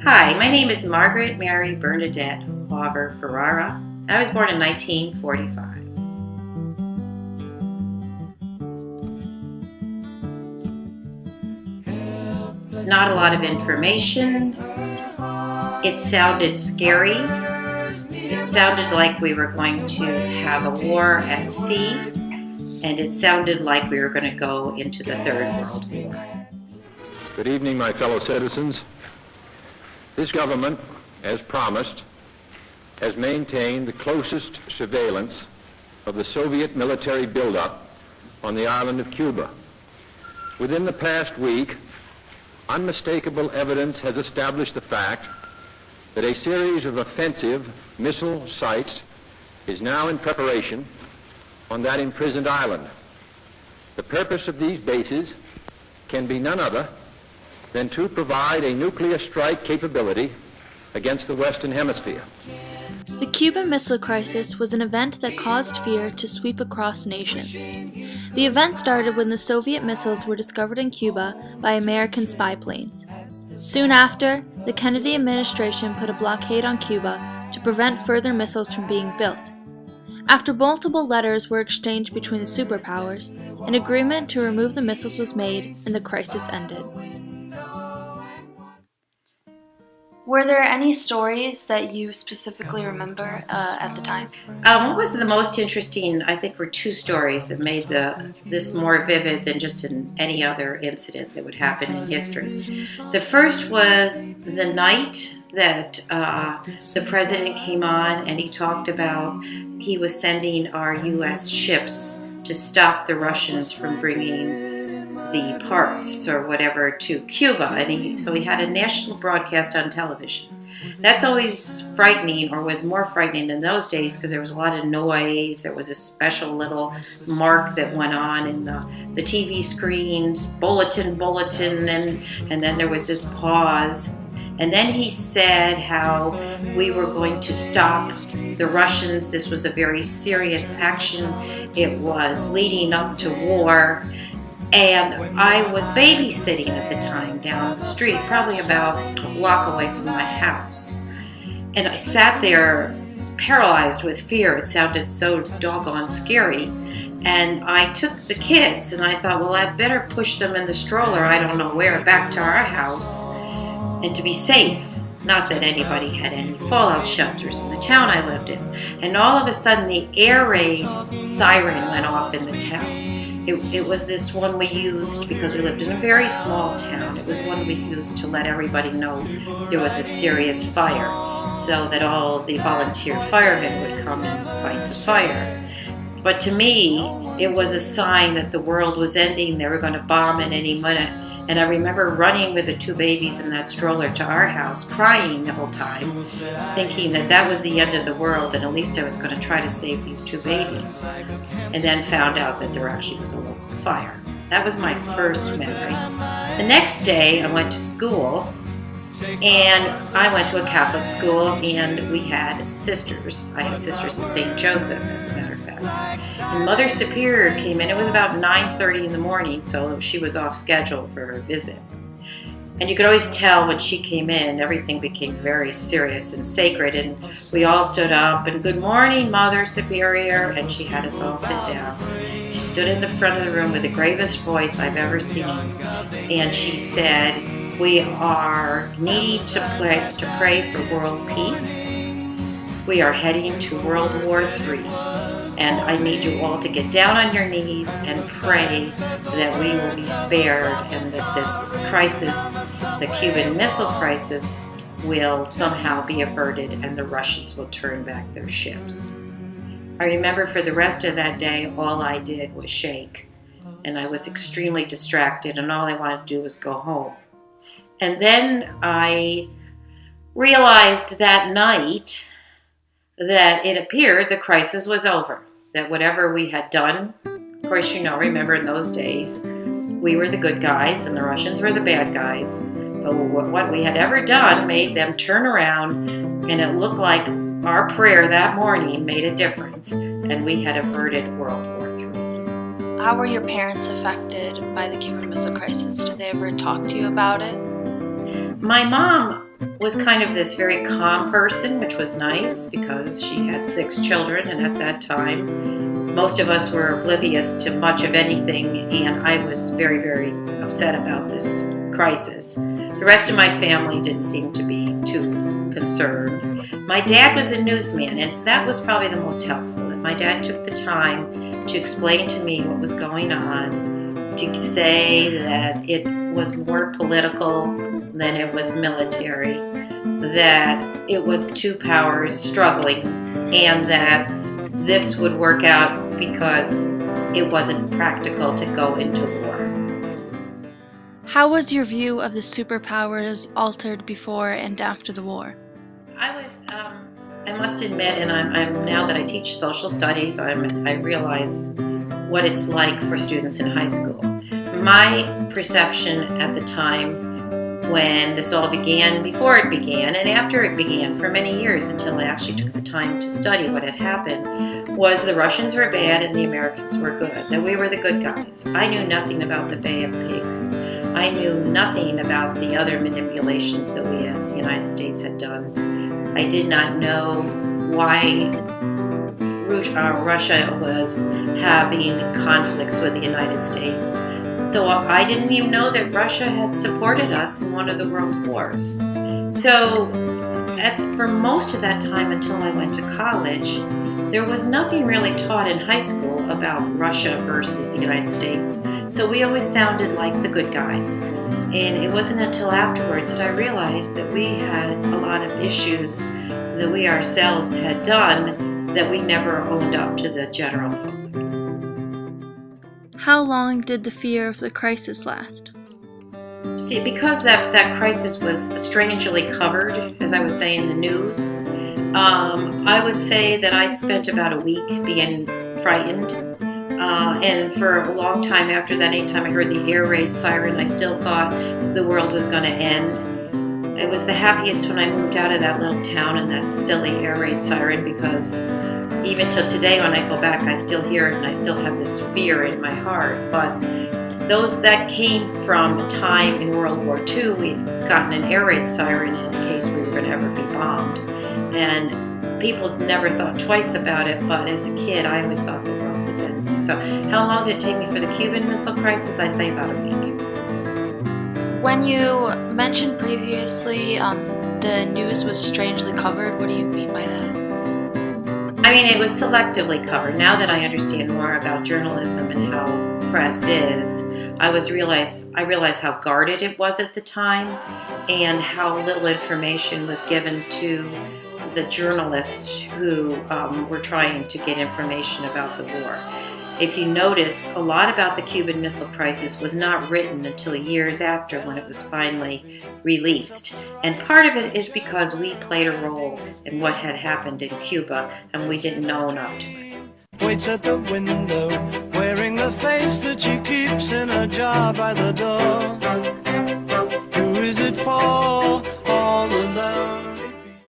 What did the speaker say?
Hi, my name is Margaret Mary Bernadette Hauver Ferrara. I was born in 1945. Not a lot of information. It sounded scary. It sounded like we were going to have a war at sea, and it sounded like we were going to go into the Third World War. Good evening, my fellow citizens. This government, as promised, has maintained the closest surveillance of the Soviet military buildup on the island of Cuba. Within the past week, unmistakable evidence has established the fact that a series of offensive missile sites is now in preparation on that imprisoned island. The purpose of these bases can be none other than to provide a nuclear strike capability against the Western Hemisphere. The Cuban Missile Crisis was an event that caused fear to sweep across nations. The event started when the Soviet missiles were discovered in Cuba by American spy planes. Soon after, the Kennedy administration put a blockade on Cuba to prevent further missiles from being built. After multiple letters were exchanged between the superpowers, an agreement to remove the missiles was made and the crisis ended. Were there any stories that you specifically remember at the time? What was the most interesting, I think, were two stories that made this more vivid than just any other incident that would happen in history. The first was the night that the president came on and he talked about he was sending our U.S. ships to stop the Russians from bringing the parts or whatever to Cuba, and so he had a national broadcast on television. That's always frightening, or was more frightening in those days, because there was a lot of noise. There was a special little mark that went on in the TV screens, bulletin, and then there was this pause. And then he said how we were going to stop the Russians. This was a very serious action. It was leading up to war. And I was babysitting at the time down the street, probably about a block away from my house. And I sat there paralyzed with fear. It sounded so doggone scary. And I took the kids and I thought, well, I better push them in the stroller, I don't know where, back to our house, and to be safe. Not that anybody had any fallout shelters in the town I lived in. And all of a sudden the air raid siren went off in the town. It was this one we used because we lived in a very small town. It was one we used to let everybody know there was a serious fire, so that all the volunteer firemen would come and fight the fire. But to me, it was a sign that the world was ending. They were going to bomb at any minute. And I remember running with the two babies in that stroller to our house, crying the whole time, thinking that that was the end of the world, and at least I was going to try to save these two babies. And then found out that there actually was a local fire. That was my first memory. The next day, I went to school, and I went to a Catholic school, and we had sisters. I had sisters in St. Joseph, as a matter of fact. And Mother Superior came in. It was about 9:30 in the morning, so she was off schedule for her visit. And you could always tell when she came in, everything became very serious and sacred. And we all stood up, and good morning, Mother Superior. And she had us all sit down. She stood in the front of the room with the gravest voice I've ever seen. And she said, we are needing to pray for world peace. We are heading to World War III. And I need you all to get down on your knees and pray that we will be spared and that this crisis, the Cuban Missile Crisis, will somehow be averted and the Russians will turn back their ships. I remember for the rest of that day, all I did was shake. And I was extremely distracted, and all I wanted to do was go home. And then I realized that night that it appeared the crisis was over, that whatever we had done, of course, remember in those days, we were the good guys and the Russians were the bad guys, but what we had ever done made them turn around, and it looked like our prayer that morning made a difference, and we had averted World War III. How were your parents affected by the Cuban Missile Crisis? Did they ever talk to you about it? My mom was kind of this very calm person, which was nice because she had 6 children, and at that time, most of us were oblivious to much of anything, and I was very, very upset about this crisis. The rest of my family didn't seem to be too concerned. My dad was a newsman, and that was probably the most helpful. My dad took the time to explain to me what was going on, to say that it was more political than it was military, that it was two powers struggling, and that this would work out because it wasn't practical to go into war. How was your view of the superpowers altered before and after the war? I must admit, and I'm now that I teach social studies, I realize what it's like for students in high school. My perception at the time when this all began, before it began, and after it began for many years until I actually took the time to study what had happened, was the Russians were bad and the Americans were good, that we were the good guys. I knew nothing about the Bay of Pigs. I knew nothing about the other manipulations that we as the United States had done. I did not know why Russia was having conflicts with the United States. So I didn't even know that Russia had supported us in one of the world wars. So for most of that time until I went to college, there was nothing really taught in high school about Russia versus the United States. So we always sounded like the good guys. And it wasn't until afterwards that I realized that we had a lot of issues that we ourselves had done that we never owned up to the general public. How long did the fear of the crisis last? See, because that crisis was strangely covered, as I would say, in the news, I would say that I spent about a week being frightened. And for a long time after that, anytime I heard the air raid siren, I still thought the world was going to end. It was the happiest when I moved out of that little town and that silly air raid siren, because even till today when I go back, I still hear it and I still have this fear in my heart. But those that came from a time in World War II, we'd gotten an air raid siren in case we were going to ever be bombed. And people never thought twice about it, but as a kid, I always thought the world was ending. So how long did it take me for the Cuban Missile Crisis? I'd say about a week. When you mentioned previously the news was strangely covered, what do you mean by that? I mean, it was selectively covered. Now that I understand more about journalism and how press is, I realized how guarded it was at the time and how little information was given to the journalists who were trying to get information about the war. If you notice, a lot about the Cuban Missile Crisis was not written until years after, when it was finally released. And part of it is because we played a role in what had happened in Cuba, and we didn't own up to it. Waits at the window, wearing the face that she keeps in a jar by the door.